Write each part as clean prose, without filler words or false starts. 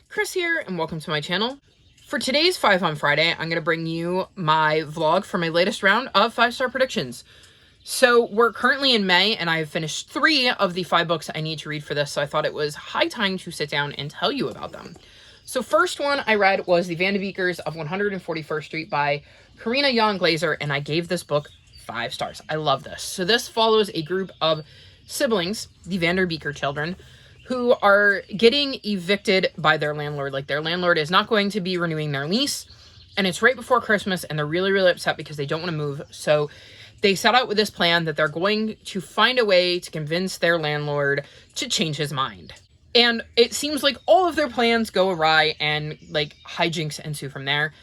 Chris here, and welcome to my channel. For today's 5 on Friday, I'm going to bring you my vlog for my latest round of 5-star predictions. So we're currently in May, and I have finished 3 of the 5 books I need to read for this, so I thought it was high time to sit down and tell you about them. So first one I read was The Van de Beekers of 141st Street by Karina Yan Glaser, and I gave this book 5 stars. I love this. So this follows a group of siblings, the Van der Beeker children, who are getting evicted by their landlord. Like, their landlord is not going to be renewing their lease, and it's right before Christmas, and they're really, really upset because they don't want to move. So they set out with this plan that they're going to find a way to convince their landlord to change his mind. And it seems like all of their plans go awry, and like hijinks ensue from there.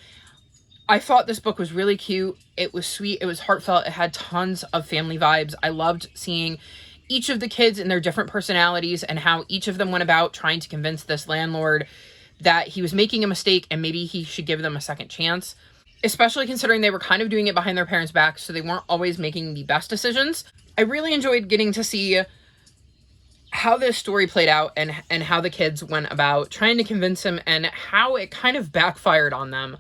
I thought this book was really cute. It was sweet. It was heartfelt. It had tons of family vibes. I loved seeing each of the kids and their different personalities and how each of them went about trying to convince this landlord that he was making a mistake and maybe he should give them a second chance, especially considering they were kind of doing it behind their parents' backs, so they weren't always making the best decisions. I really enjoyed getting to see how this story played out and how the kids went about trying to convince him and how it kind of backfired on them.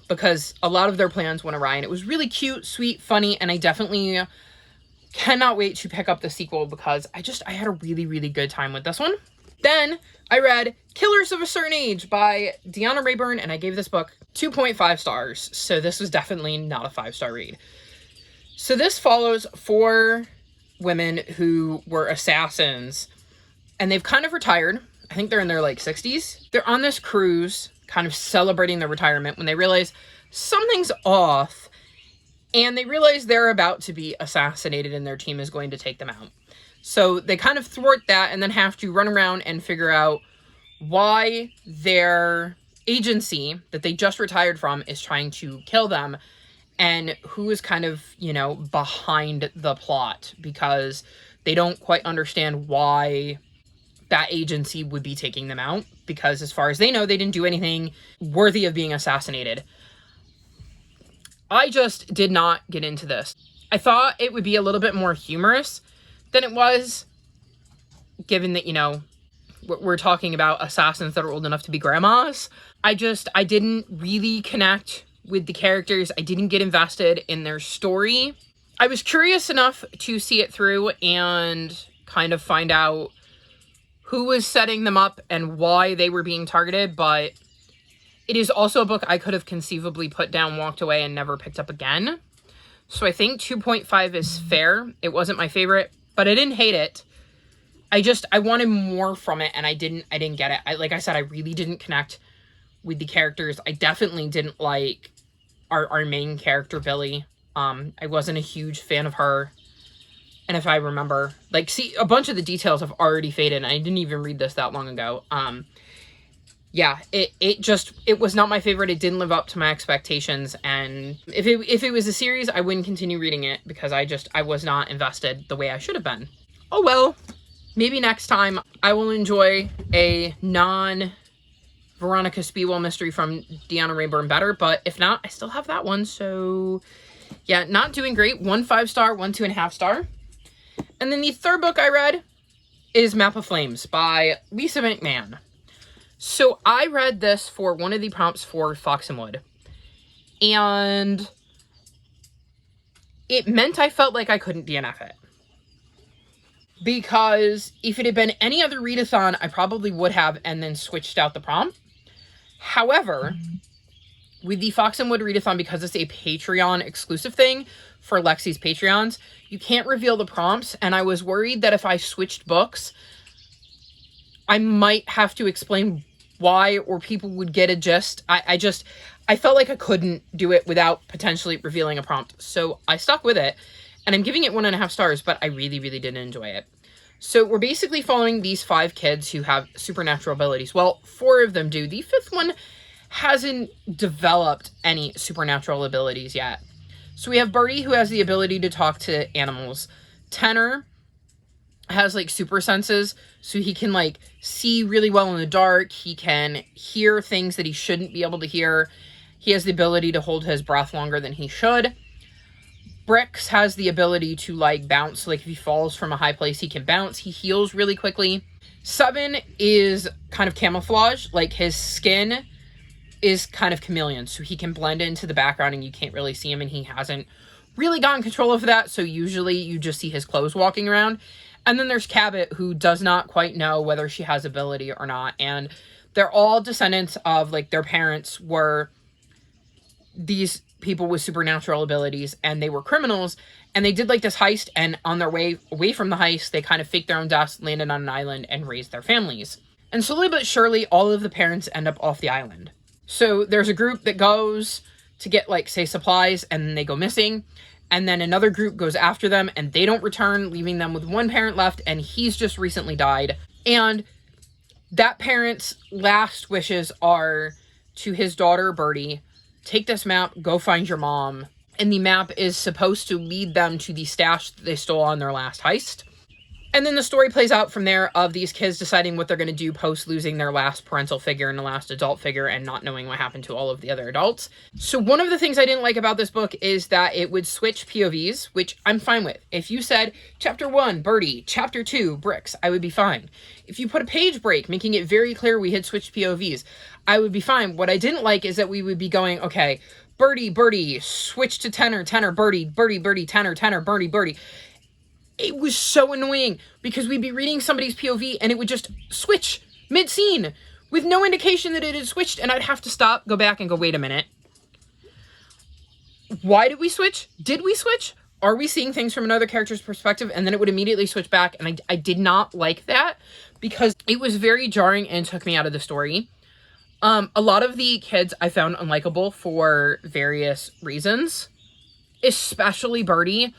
Because a lot of their plans went awry, and it was really cute, sweet, funny, and I definitely cannot wait to pick up the sequel because I had a really, really good time with this one. Then I read Killers of a Certain Age by Deanna Rayburn, and I gave this book 2.5 stars. So this was definitely not a 5-star read. So this follows 4 women who were assassins, and they've kind of retired. I think they're in their like 60s. They're on this cruise, kind of celebrating their retirement, when they realize something's off. And they realize they're about to be assassinated and their team is going to take them out. So they kind of thwart that and then have to run around and figure out why their agency that they just retired from is trying to kill them, and who is kind of, behind the plot, because they don't quite understand why that agency would be taking them out, because as far as they know, they didn't do anything worthy of being assassinated. I just did not get into this. I thought it would be a little bit more humorous than it was, given that, we're talking about assassins that are old enough to be grandmas. I didn't really connect with the characters. I didn't get invested in their story. I was curious enough to see it through and kind of find out who was setting them up and why they were being targeted, but it is also a book I could have conceivably put down, walked away, and never picked up again. So I think 2.5 is fair. It wasn't my favorite, but I didn't hate it. I wanted more from it, and I didn't get it. Like I said, I really didn't connect with the characters. I definitely didn't like our main character, Billy. I wasn't a huge fan of her. And if I remember, a bunch of the details have already faded, and I didn't even read this that long ago. Yeah, it was not my favorite. It didn't live up to my expectations, and if it was a series, I wouldn't continue reading it because I was not invested the way I should have been. Oh well, maybe next time I will enjoy a non-Veronica Speedwell mystery from Deanna Rayburn better, but if not, I still have that one. So yeah, not doing great. 1 5-star, 1 2.5 star. And then the third book I read is Map of Flames by Lisa McMann. So I read this for one of the prompts for Fox and Wood, and it meant I felt like I couldn't DNF it. Because if it had been any other readathon, I probably would have and then switched out the prompt. However, with the Fox and Wood readathon, because it's a Patreon exclusive thing for Lexi's Patreons, you can't reveal the prompts, and I was worried that if I switched books, I might have to explain why, or people would get a gist. I felt like I couldn't do it without potentially revealing a prompt. So I stuck with it, and I'm giving it 1.5 stars, but I really, really didn't enjoy it. So we're basically following these 5 kids who have supernatural abilities. Well, 4 of them do. The 5th one hasn't developed any supernatural abilities yet. So we have Birdie, who has the ability to talk to animals. Tenor has super senses, so he can see really well in the dark. He can hear things that he shouldn't be able to hear. He has the ability to hold his breath longer than he should. Brix has the ability to like bounce. Like if he falls from a high place, he can bounce. He heals really quickly. 7 is kind of camouflage. Like his skin is kind of chameleon, so he can blend into the background and you can't really see him, and he hasn't really gotten control of that, so usually you just see his clothes walking around. And then there's Cabot, who does not quite know whether she has ability or not, and they're all descendants of, like, their parents were these people with supernatural abilities, and they were criminals, and they did, like, this heist, and on their way away from the heist, they kind of faked their own deaths, landed on an island, and raised their families. And slowly but surely, all of the parents end up off the island. So there's a group that goes to get, like, say, supplies, and they go missing. And then another group goes after them, and they don't return, leaving them with one parent left, and he's just recently died. And that parent's last wishes are to his daughter, Birdie, take this map, go find your mom. And the map is supposed to lead them to the stash that they stole on their last heist. And then the story plays out from there of these kids deciding what they're going to do post losing their last parental figure and the last adult figure and not knowing what happened to all of the other adults. So one of the things I didn't like about this book is that it would switch POVs, which I'm fine with. If you said, Chapter 1, Birdie, Chapter 2, Brix, I would be fine. If you put a page break, making it very clear we had switched POVs, I would be fine. What I didn't like is that we would be going, okay, Birdie, Birdie, switch to Tenor, Tenor, Birdie, Birdie, Birdie, Tenor, Tenor, Birdie, Birdie. It was so annoying because we'd be reading somebody's POV and it would just switch mid-scene with no indication that it had switched, and I'd have to stop, go back, and go, wait a minute. Why did we switch? Did we switch? Are we seeing things from another character's perspective? And then it would immediately switch back, and I did not like that because it was very jarring and took me out of the story. A lot of the kids I found unlikable for various reasons, especially Birdie.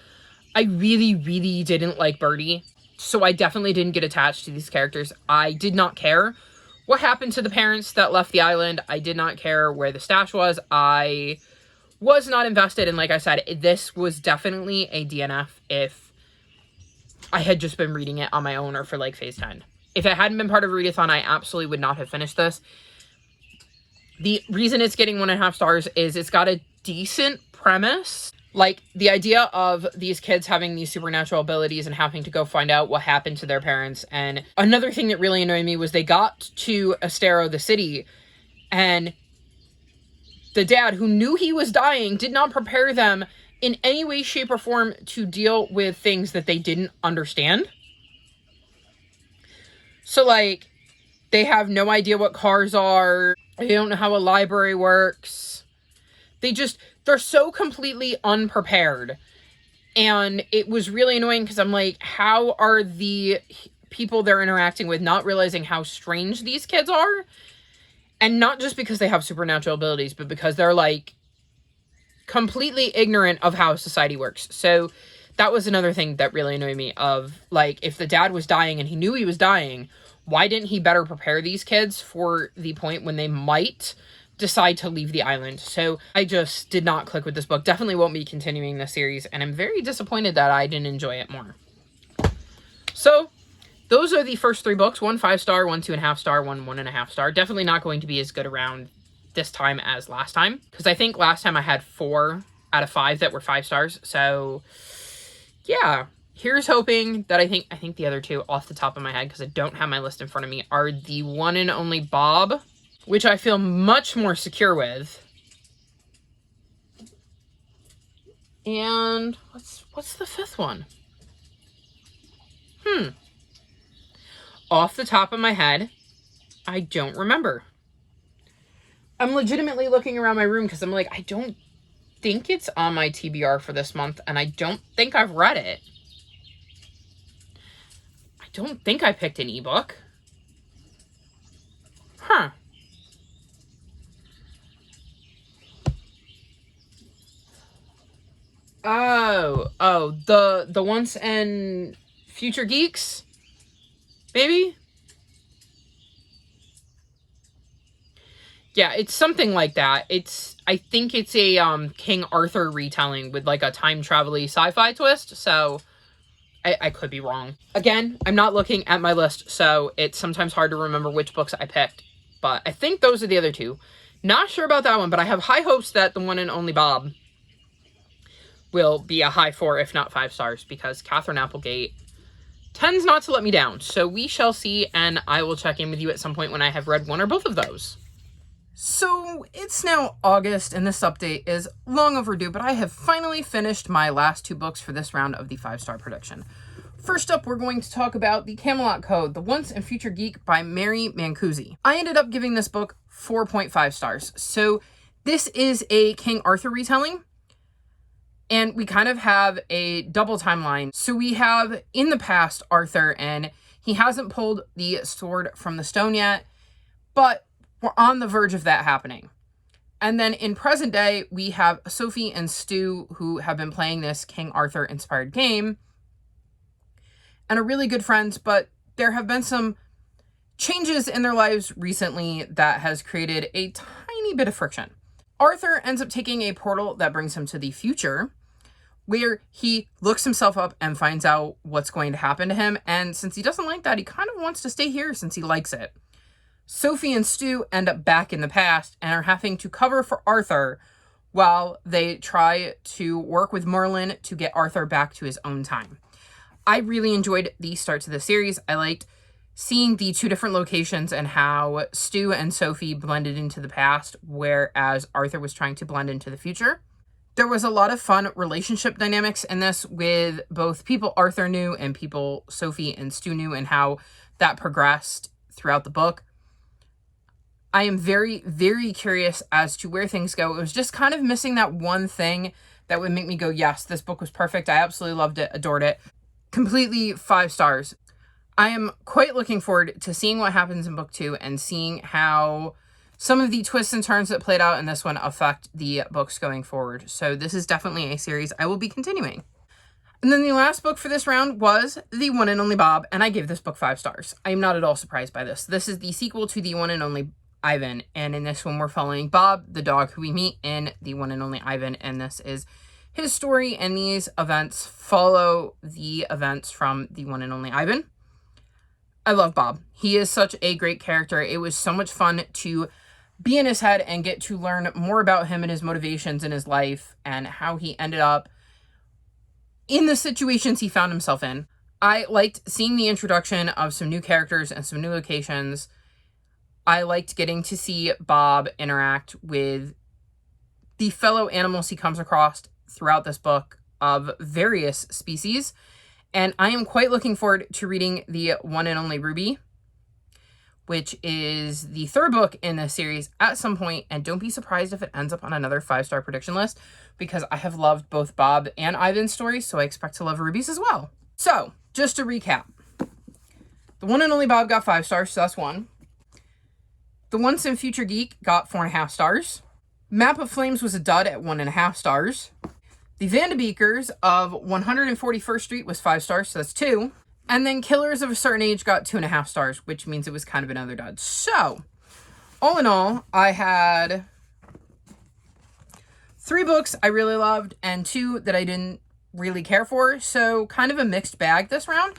I really, really didn't like Birdie, so I definitely didn't get attached to these characters. I did not care what happened to the parents that left the island. I did not care where the stash was. I was not invested, and like I said, this was definitely a DNF if I had just been reading it on my own or for like Phase 10. If it hadn't been part of a readathon, I absolutely would not have finished this. The reason it's getting 1.5 stars is it's got a decent premise. Like, the idea of these kids having these supernatural abilities and having to go find out what happened to their parents. And another thing that really annoyed me was they got to Estero, the city, and the dad, who knew he was dying, did not prepare them in any way, shape, or form to deal with things that they didn't understand. So, like, they have no idea what cars are. They don't know how a library works. They're so completely unprepared. And it was really annoying because I'm like, how are the people they're interacting with not realizing how strange these kids are? And not just because they have supernatural abilities, but because they're like completely ignorant of how society works. So that was another thing that really annoyed me of, like, if the dad was dying and he knew he was dying, why didn't he better prepare these kids for the point when they might decide to leave the island? So I just did not click with this book. Definitely won't be continuing this series, and I'm very disappointed that I didn't enjoy it more. So those are the first 3 books. 1 5-star, 1 2.5 star, 1 1.5 star. Definitely not going to be as good around this time as last time, because I think last time I had 4 out of 5 that were 5 stars. So yeah, here's hoping that I think the other 2 off the top of my head, because I don't have my list in front of me, are the One and Only Bob, which I feel much more secure with. And what's the 5th one? Off the top of my head, I don't remember. I'm legitimately looking around my room because I'm like, I don't think it's on my TBR for this month, and I don't think I've read it. I don't think I picked an ebook. Huh. Oh, the Once and Future Geeks? Maybe? Yeah, it's something like that. I think it's a King Arthur retelling with like a time travel-y sci-fi twist, so I could be wrong. Again, I'm not looking at my list, so it's sometimes hard to remember which books I picked, but I think those are the other 2. Not sure about that one, but I have high hopes that the One and Only Bob will be a high 4, if not 5 stars, because Catherine Applegate tends not to let me down. So we shall see, and I will check in with you at some point when I have read one or both of those. So it's now August, and this update is long overdue, but I have finally finished my last 2 books for this round of the 5-star prediction. First up, we're going to talk about The Camelot Code, The Once and Future Geek by Mary Mancusi. I ended up giving this book 4.5 stars. So this is a King Arthur retelling, and we kind of have a double timeline. So we have in the past Arthur, and he hasn't pulled the sword from the stone yet, but we're on the verge of that happening. And then in present day, we have Sophie and Stu, who have been playing this King Arthur inspired game and are really good friends, but there have been some changes in their lives recently that has created a tiny bit of friction. Arthur ends up taking a portal that brings him to the future, where he looks himself up and finds out what's going to happen to him. And since he doesn't like that, he kind of wants to stay here since he likes it. Sophie and Stu end up back in the past and are having to cover for Arthur while they try to work with Merlin to get Arthur back to his own time. I really enjoyed the start to the series. I liked seeing the 2 different locations and how Stu and Sophie blended into the past, whereas Arthur was trying to blend into the future. There was a lot of fun relationship dynamics in this with both people Arthur knew and people Sophie and Stu knew, and how that progressed throughout the book. I am very, very curious as to where things go. It was just kind of missing that one thing that would make me go, yes, this book was perfect. I absolutely loved it, adored it. Completely 5 stars. I am quite looking forward to seeing what happens in book 2 and seeing how some of the twists and turns that played out in this one affect the books going forward. So this is definitely a series I will be continuing. And then the last book for this round was The One and Only Bob, and I gave this book 5 stars. I am not at all surprised by this. This is the sequel to The One and Only Ivan, and in this one we're following Bob, the dog who we meet in The One and Only Ivan, and this is his story, and these events follow the events from The One and Only Ivan. I love Bob. He is such a great character. It was so much fun to be in his head and get to learn more about him and his motivations in his life and how he ended up in the situations he found himself in. I liked seeing the introduction of some new characters and some new locations. I liked getting to see Bob interact with the fellow animals he comes across throughout this book of various species. And I am quite looking forward to reading The One and Only Ruby, which is the 3rd book in this series at some point. And don't be surprised if it ends up on another 5-star prediction list, because I have loved both Bob and Ivan's stories, so I expect to love Ruby's as well. So, just to recap. The One and Only Bob got 5 stars, so that's 1. The Once and Future Geek got 4.5 stars. Map of Flames was a dud at 1.5 stars. The Van de Beekers of 141st Street was 5 stars, so that's 2. And then Killers of a Certain Age got 2.5 stars, which means it was kind of another dud. So, all in all, I had 3 books I really loved and 2 that I didn't really care for. So, kind of a mixed bag this round.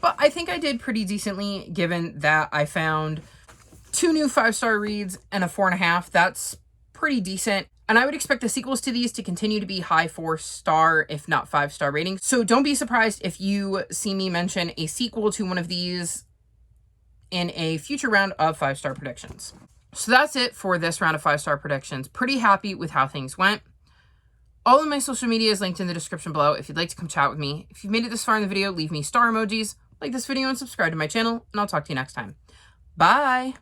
But I think I did pretty decently, given that I found 2 new 5-star reads and a 4.5. That's pretty decent. And I would expect the sequels to these to continue to be high 4-star, if not 5-star ratings. So don't be surprised if you see me mention a sequel to one of these in a future round of 5-star predictions. So that's it for this round of 5-star predictions. Pretty happy with how things went. All of my social media is linked in the description below if you'd like to come chat with me. If you've made it this far in the video, leave me star emojis, like this video, and subscribe to my channel, and I'll talk to you next time. Bye!